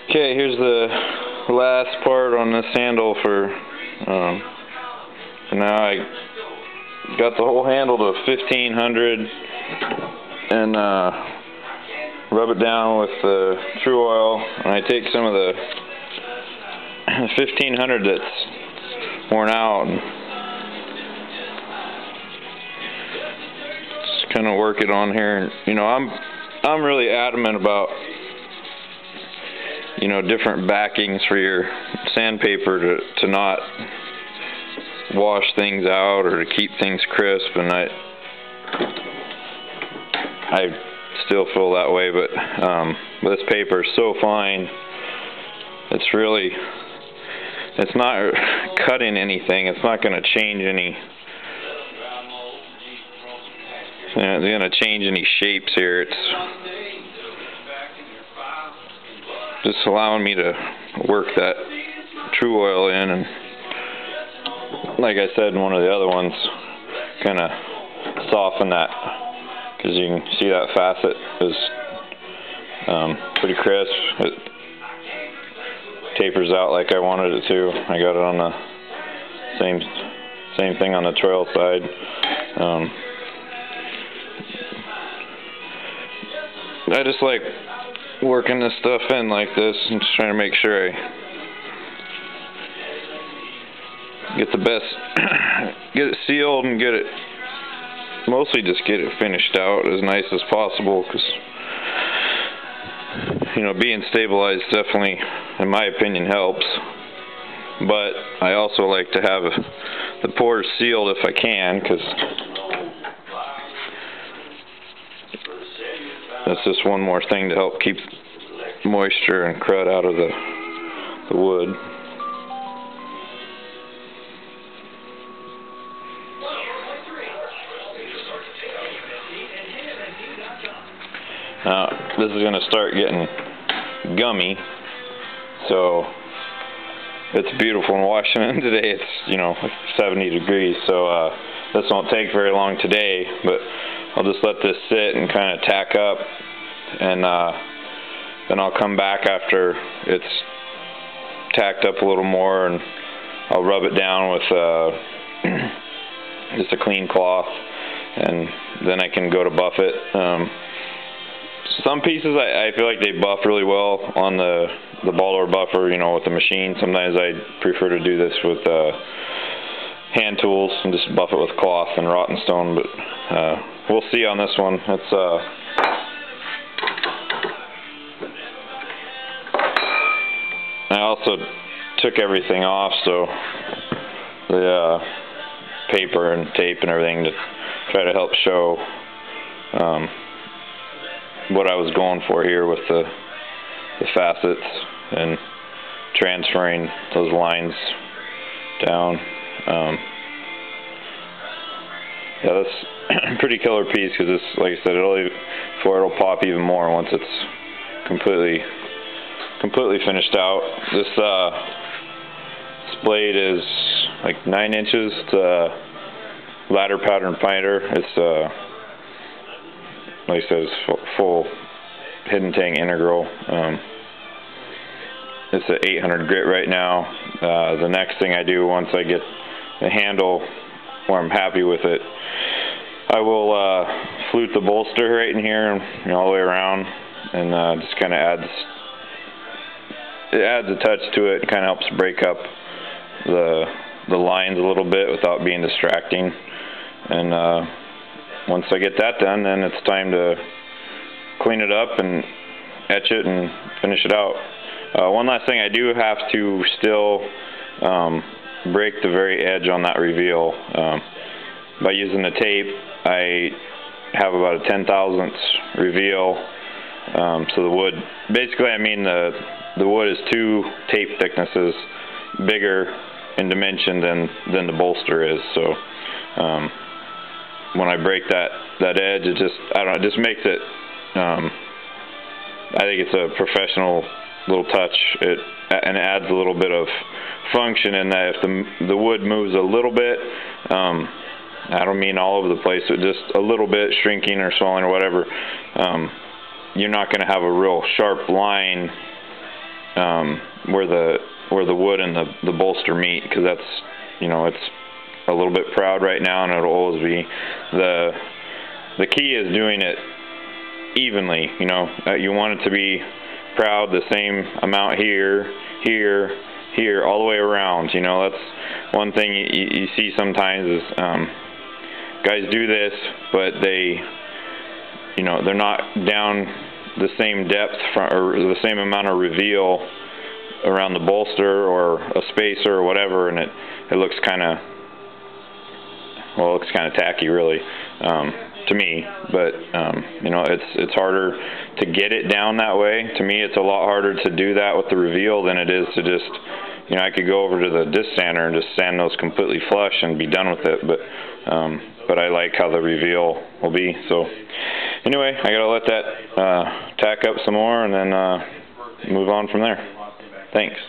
Okay, here's the last part on this handle for now. I got the whole handle to 1500 and rub it down with the True Oil, and I take some of the 1500 that's worn out and just kind of work it on here. And, you know, I'm really adamant about, you know, different backings for your sandpaper to not wash things out or to keep things crisp, and I still feel that way, but this paper is so fine, it's not cutting anything. It's not going to change any, it's going to change any shapes here. It's just allowing me to work that True Oil in, and like I said in one of the other ones, kind of soften that, because you can see that facet is pretty crisp. It tapers out like I wanted it to. I got it on the same thing on the trail side. I just like working this stuff in like this and just trying to make sure I get the best, get it sealed and mostly just get it finished out as nice as possible, because, you know, being stabilized definitely, in my opinion, helps. But I also like to have the pores sealed if I can, because that's just one more thing to help keep moisture and crud out of the wood. Now, this is going to start getting gummy, so it's beautiful in Washington today. It's, you know, like 70 degrees, so this won't take very long today, but I'll just let this sit and kind of tack up, and then I'll come back after it's tacked up a little more, and I'll rub it down with just a clean cloth, and then I can go to buff it. Some pieces I feel like they buff really well on the baller buffer, you know, with the machine. Sometimes I prefer to do this with hand tools and just buff it with cloth and rotten stone, but we'll see on this one. It's I also took everything off, so the paper and tape and everything, to try to help show what I was going for here with the facets and transferring those lines down. Yeah, that's a pretty killer piece, because this, like I said, it'll pop even more once it's completely finished out. This blade is like 9 inches. It's a ladder pattern finder. It's like I said, it's full hidden tang integral. It's at 800 grit right now. The next thing I do, once I get the handle where I'm happy with it, I will flute the bolster right in here, and, you know, all the way around, and just kind of adds a touch to it. It kind of helps break up the lines a little bit without being distracting. And once I get that done, then it's time to clean it up and etch it and finish it out. One last thing, I do have to still break the very edge on that reveal. By using the tape, I have about a 10,000ths reveal. So the wood, basically, I mean the wood is 2 tape thicknesses bigger in dimension than the bolster is. So when I break that edge, it just, I don't know, it just makes it, I think it's a professional little touch. And adds a little bit of function in that if the wood moves a little bit, I don't mean all over the place, but just a little bit, shrinking or swelling or whatever, you're not going to have a real sharp line where the wood and the bolster meet, because that's, you know, it's a little bit proud right now, and it'll always be. The key is doing it evenly. You know, you want it to be proud the same amount here, all the way around. You know, that's one thing you see sometimes is guys do this, but they, you know, they're not down the same depth or the same amount of reveal around the bolster or a spacer or whatever, and it looks kind of, well, it looks kind of tacky, really, to me. But you know, it's harder to get it down that way. To me, it's a lot harder to do that with the reveal than it is to just, you know, I could go over to the disc sander and just sand those completely flush and be done with it. But I like how the reveal will be. So anyway, I gotta let that tack up some more and then move on from there. Thanks.